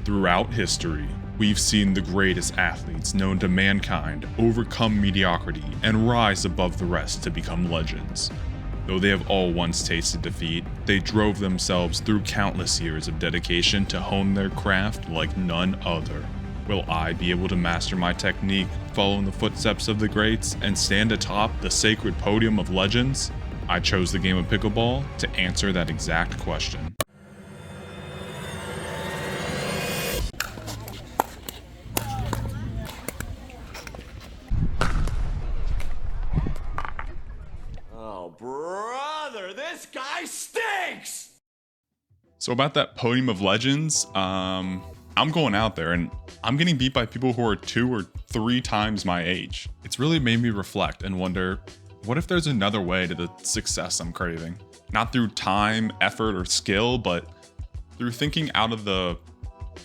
Throughout history, we've seen the greatest athletes known to mankind overcome mediocrity and rise above the rest to become legends. Though they have all once tasted defeat, they drove themselves through countless years of dedication to hone their craft like none other. Will I be able to master my technique, follow in the footsteps of the greats, and stand atop the sacred podium of legends? I chose the game of pickleball to answer that exact question. Oh, brother, this guy stinks! So about that podium of legends, I'm going out there and I'm getting beat by people who are 2 or 3 times my age. It's really made me reflect and wonder, what if there's another way to the success I'm craving? Not through time, effort, or skill, but through thinking out of the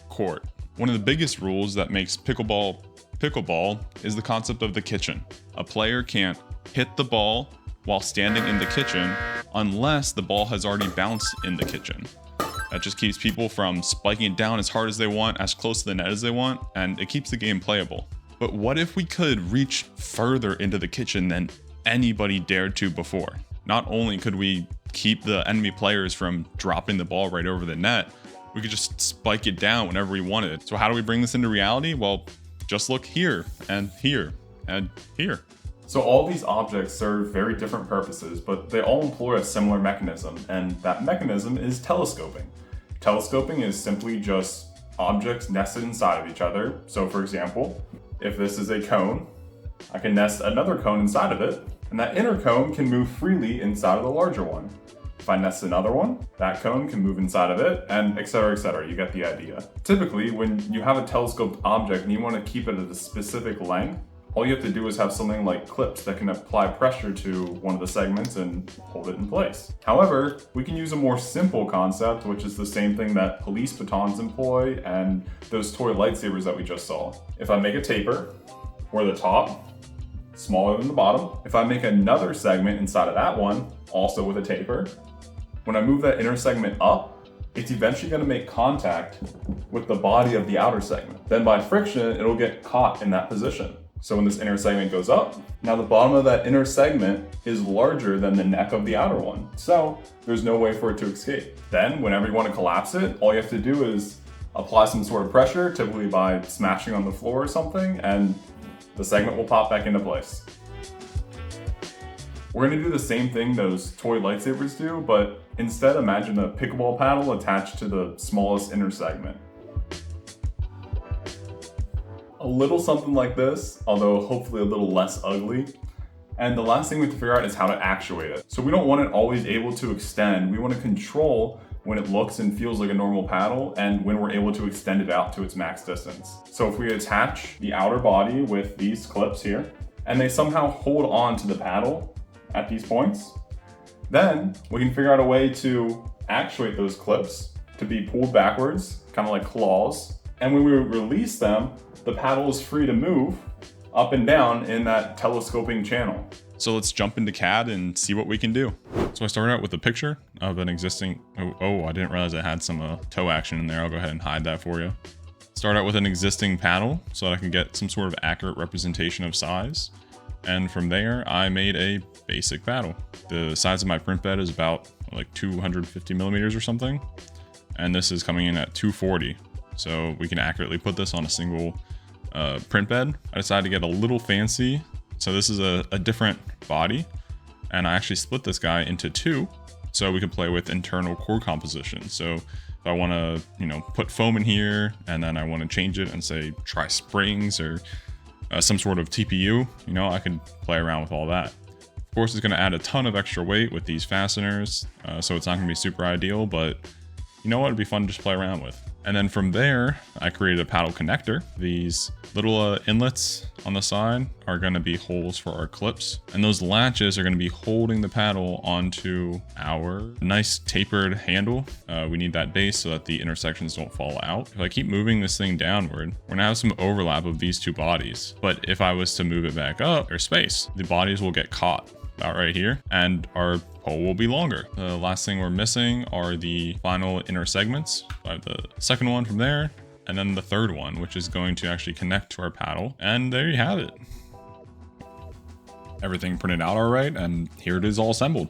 court. One of the biggest rules that makes pickleball is the concept of the kitchen. A player can't hit the ball while standing in the kitchen unless the ball has already bounced in the kitchen. That just keeps people from spiking it down as hard as they want, as close to the net as they want, and it keeps the game playable. But what if we could reach further into the kitchen than anybody dared to before? Not only could we keep the enemy players from dropping the ball right over the net, we could just spike it down whenever we wanted. So how do we bring this into reality? Well, just look here and here and here. So all these objects serve very different purposes, but they all employ a similar mechanism, and that mechanism is telescoping. Telescoping is simply just objects nested inside of each other. So for example, if this is a cone, I can nest another cone inside of it, and that inner cone can move freely inside of the larger one. If I nest another one, that cone can move inside of it, and etc, etc, you get the idea. Typically, when you have a telescoped object and you want to keep it at a specific length, all you have to do is have something like clips that can apply pressure to one of the segments and hold it in place. However, we can use a more simple concept, which is the same thing that police batons employ and those toy lightsabers that we just saw. If I make a taper, where the top, smaller than the bottom, if I make another segment inside of that one, also with a taper, when I move that inner segment up, it's eventually going to make contact with the body of the outer segment. Then by friction, it'll get caught in that position. So when this inner segment goes up, now the bottom of that inner segment is larger than the neck of the outer one. So there's no way for it to escape. Then whenever you want to collapse it, all you have to do is apply some sort of pressure, typically by smashing on the floor or something, and the segment will pop back into place. We're going to do the same thing those toy lightsabers do, but instead imagine a pickleball paddle attached to the smallest inner segment. A little something like this, although hopefully a little less ugly. And the last thing we have to figure out is how to actuate it. So we don't want it always able to extend. We want to control when it looks and feels like a normal paddle and when we're able to extend it out to its max distance. So if we attach the outer body with these clips here, and they somehow hold on to the paddle at these points, then we can figure out a way to actuate those clips to be pulled backwards, kind of like claws. And when we release them, the paddle is free to move up and down in that telescoping channel. So let's jump into CAD and see what we can do. So I started out with a picture of an existing, oh, I didn't realize I had some toe action in there. I'll go ahead and hide that for you. Start out with an existing paddle so that I can get some sort of accurate representation of size. And from there, I made a basic paddle. The size of my print bed is about like 250 millimeters or something. And this is coming in at 240. So we can accurately put this on a single print bed. I decided to get a little fancy. So this is a different body. And I actually split this guy into 2 so we can play with internal core composition. So if I want to, put foam in here and then I want to change it and say try springs or some sort of TPU, I could play around with all that. Of course, it's going to add a ton of extra weight with these fasteners. So it's not going to be super ideal, but you know what? It'd be fun to just play around with. And then from there, I created a paddle connector. These little inlets on the side are going to be holes for our clips. And those latches are going to be holding the paddle onto our nice tapered handle. We need that base so that the intersections don't fall out. If I keep moving this thing downward, we're going to have some overlap of these 2 bodies. But if I was to move it back up, there's space. The bodies will get caught about right here, and our pole will be longer. The last thing we're missing are the final inner segments. I have the second one from there, and then the third one, which is going to actually connect to our paddle. And there you have it. Everything printed out all right, and here it is all assembled.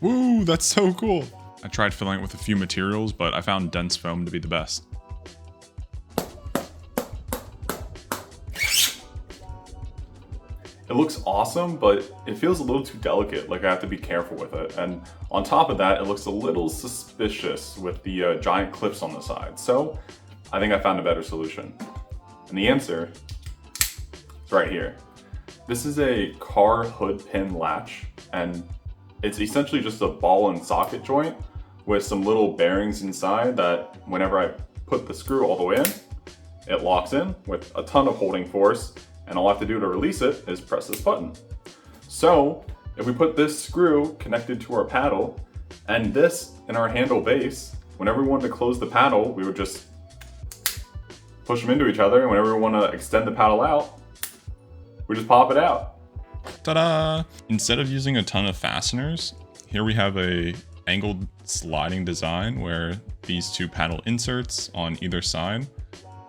Woo, that's so cool. I tried filling it with a few materials, but I found dense foam to be the best. It looks awesome, but it feels a little too delicate, like I have to be careful with it. And on top of that, it looks a little suspicious with the giant clips on the side. So I think I found a better solution. And the answer is right here. This is a car hood pin latch, and it's essentially just a ball and socket joint with some little bearings inside that whenever I put the screw all the way in, it locks in with a ton of holding force, and all I have to do to release it is press this button. So if we put this screw connected to our paddle and this in our handle base, whenever we wanted to close the paddle, we would just push them into each other, and whenever we want to extend the paddle out, we just pop it out. Ta-da! Instead of using a ton of fasteners, here we have a angled sliding design where these two paddle inserts on either side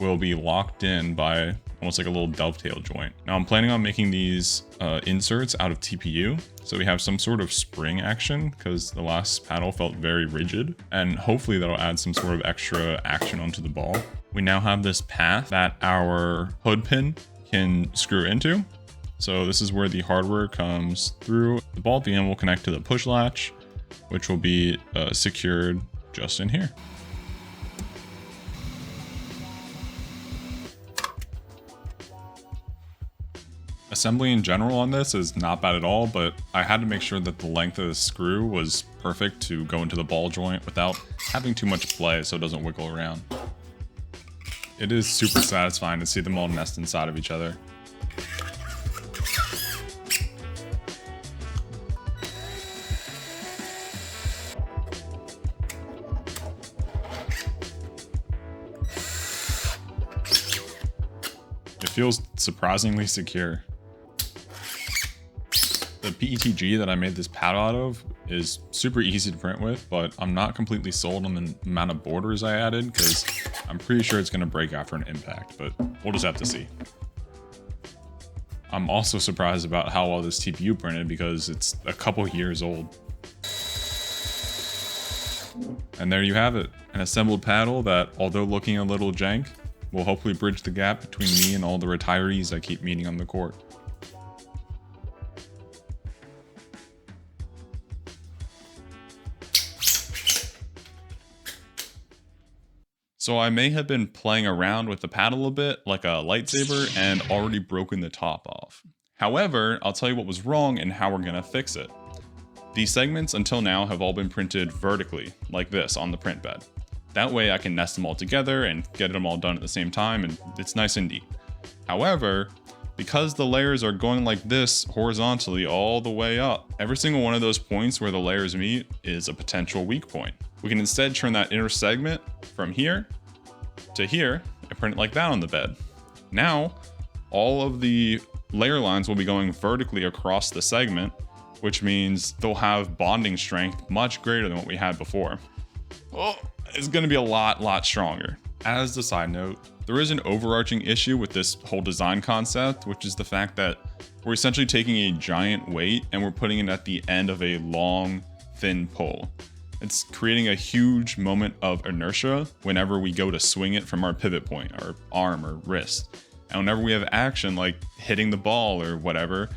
will be locked in by almost like a little dovetail joint. Now I'm planning on making these inserts out of TPU, so we have some sort of spring action because the last paddle felt very rigid, and hopefully that'll add some sort of extra action onto the ball. We now have this path that our hood pin can screw into. So this is where the hardware comes through. The ball at the end will connect to the push latch, which will be secured just in here. Assembly in general on this is not bad at all, but I had to make sure that the length of the screw was perfect to go into the ball joint without having too much play so it doesn't wiggle around. It is super satisfying to see them all nest inside of each other. It feels surprisingly secure. The PETG that I made this paddle out of is super easy to print with, but I'm not completely sold on the amount of borders I added because I'm pretty sure it's going to break after an impact, but we'll just have to see. I'm also surprised about how well this TPU printed because it's a couple years old. And there you have it, an assembled paddle that, although looking a little jank, will hopefully bridge the gap between me and all the retirees I keep meeting on the court. So I may have been playing around with the paddle a bit like a lightsaber and already broken the top off. However, I'll tell you what was wrong and how we're gonna fix it. These segments until now have all been printed vertically, like this on the print bed. That way I can nest them all together and get them all done at the same time, and it's nice and neat. However, because the layers are going like this horizontally all the way up, every single one of those points where the layers meet is a potential weak point. We can instead turn that inner segment from here to here and print it like that on the bed. Now, all of the layer lines will be going vertically across the segment, which means they'll have bonding strength much greater than what we had before. Oh, it's gonna be a lot stronger. As a side note, there is an overarching issue with this whole design concept, which is the fact that we're essentially taking a giant weight and we're putting it at the end of a long, thin pole. It's creating a huge moment of inertia whenever we go to swing it from our pivot point, our arm or wrist. And whenever we have action like hitting the ball or whatever,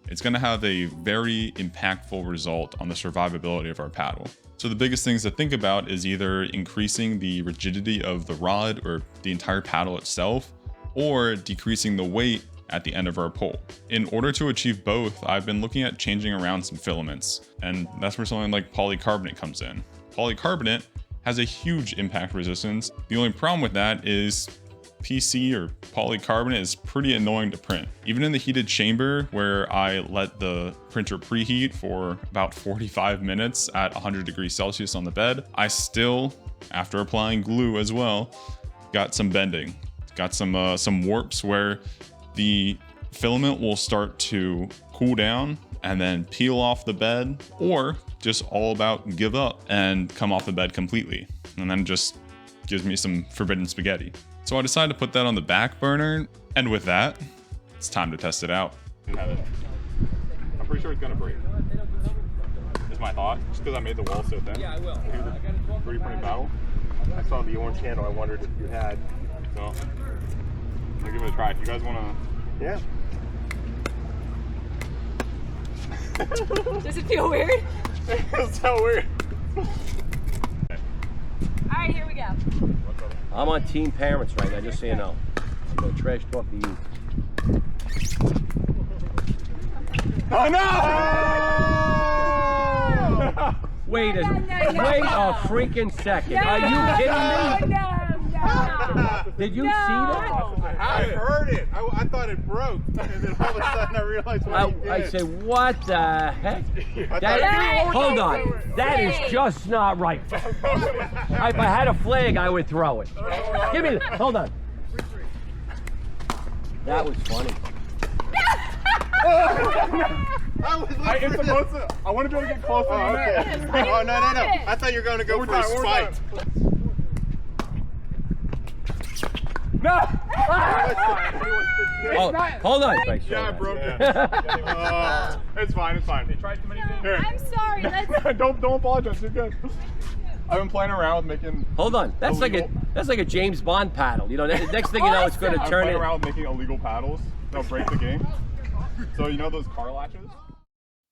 it's gonna have a very impactful result on the survivability of our paddle. So the biggest things to think about is either increasing the rigidity of the rod or the entire paddle itself, or decreasing the weight at the end of our pole. In order to achieve both, I've been looking at changing around some filaments, and that's where something like polycarbonate comes in. Polycarbonate has a huge impact resistance. The only problem with that is PC or polycarbonate is pretty annoying to print. Even in the heated chamber where I let the printer preheat for about 45 minutes at 100 degrees Celsius on the bed, I still, after applying glue as well, got some bending. Got some warps where the filament will start to cool down and then peel off the bed, or just all about give up and come off the bed completely, and then just gives me some forbidden spaghetti. So I decided to put that on the back burner, and with that, it's time to test it out. I'm pretty sure it's gonna break. Is my thought, just because I made the wall so thin. Yeah, I will. 3D printing battle. I saw the orange handle. I wondered if you had. So I'll give it a try. If you guys wanna. Yeah. Does it feel weird? It's so weird. Alright, here we go. I'm on team parents right now, just so you know. I'm gonna trash talk to you. Oh no! Wait a No. wait a freaking second. Are you kidding me? No. Did you see that? I heard it. I thought it broke, and then all of a sudden I realized what he did. I said, what the heck? Hey, Hold on. That is just not right. If I had a flag, I would throw it. Give me that. Hold on. That was funny. It's supposed to. I want to be able to get closer than that. Oh, no. I thought you were going to go for a spike. No! Oh, hold on. Yeah, I broke it. It's fine. It's fine. They tried too many things. Here. I'm sorry. Don't apologize. You're good. I've been playing around with making. Hold on. That's like a James Bond paddle. You know, next thing you know, it's going to I'm turn playing it. around with making illegal paddles. They'll break the game. So you know those car latches?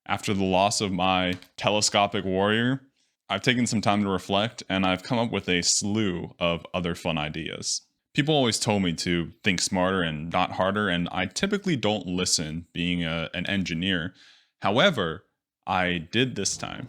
After the loss of my telescopic warrior, I've taken some time to reflect, and I've come up with a slew of other fun ideas. People always told me to think smarter and not harder, and I typically don't listen, being an engineer. However, I did this time.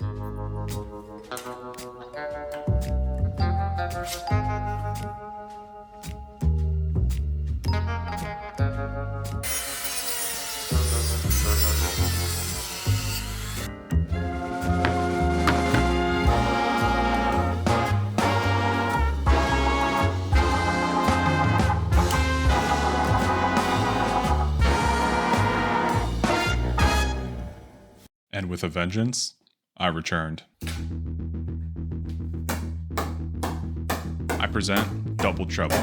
And with a vengeance, I returned. I present Double Trouble.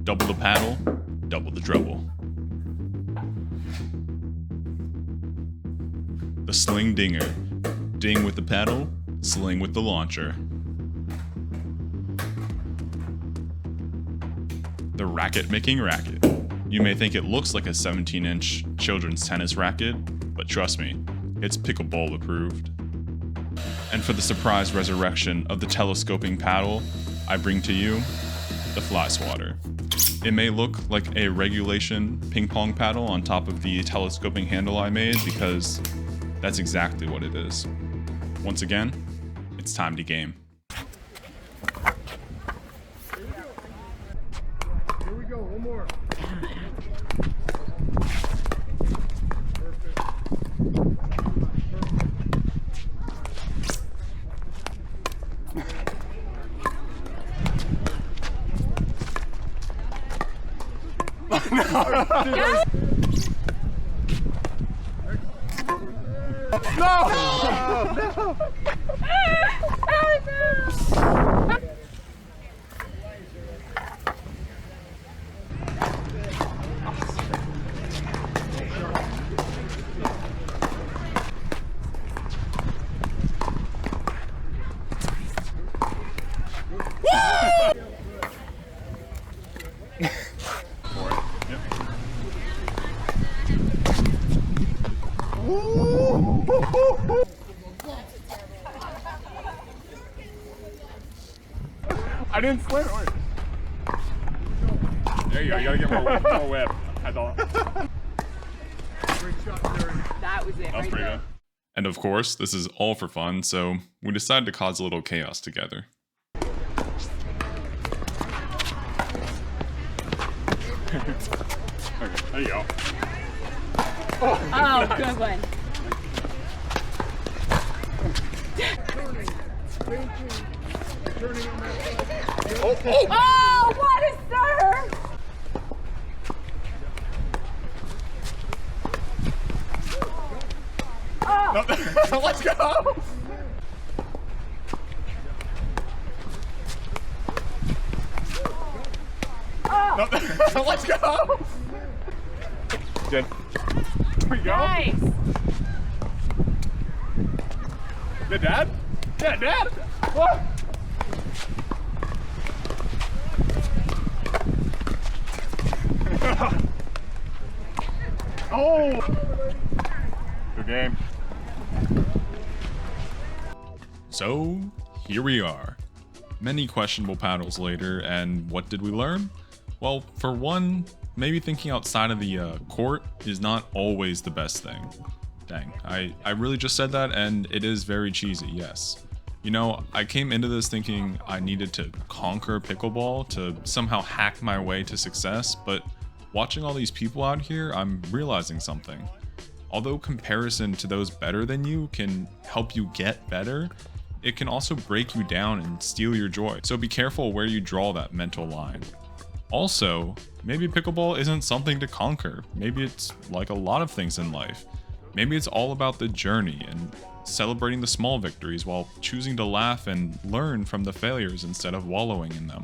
Double the paddle, double the trouble. The sling dinger. Ding with the paddle, sling with the launcher. The racket making racket. You may think it looks like a 17-inch children's tennis racket, but trust me, it's Pickleball approved. And for the surprise resurrection of the telescoping paddle, I bring to you the Fly Swatter. It may look like a regulation ping pong paddle on top of the telescoping handle I made, because that's exactly what it is. Once again, it's time to game. Here we go. One more. I didn't slam it. There you go. You gotta get more whip. That's all. That was it. That was pretty good. And of course, this is all for fun, so we decided to cause a little chaos together. Okay, there you go. Oh, good one. Oh, what a serve! Let's go. Let's go. Jen. There we go. Nice. Yeah, Dad? Yeah, Dad! What? Oh! Good game. So, here we are. Many questionable paddles later, and what did we learn? Well, for one, maybe thinking outside of the court is not always the best thing. Dang, I really just said that, and it is very cheesy, yes. You know, I came into this thinking I needed to conquer pickleball to somehow hack my way to success, but watching all these people out here, I'm realizing something. Although comparison to those better than you can help you get better, it can also break you down and steal your joy. So be careful where you draw that mental line. Also, maybe pickleball isn't something to conquer. Maybe it's like a lot of things in life. Maybe it's all about the journey and celebrating the small victories while choosing to laugh and learn from the failures instead of wallowing in them.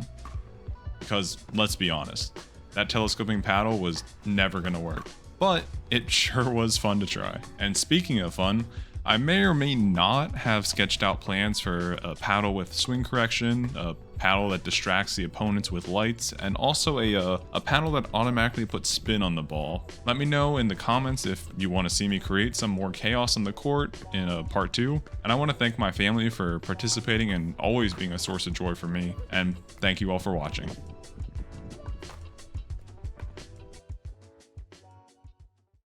Because let's be honest, that telescoping paddle was never gonna work. But it sure was fun to try. And speaking of fun, I may or may not have sketched out plans for a paddle with swing correction, a paddle that distracts the opponents with lights, and also a paddle that automatically puts spin on the ball. Let me know in the comments if you want to see me create some more chaos on the court in a part 2. And I want to thank my family for participating and always being a source of joy for me. And thank you all for watching.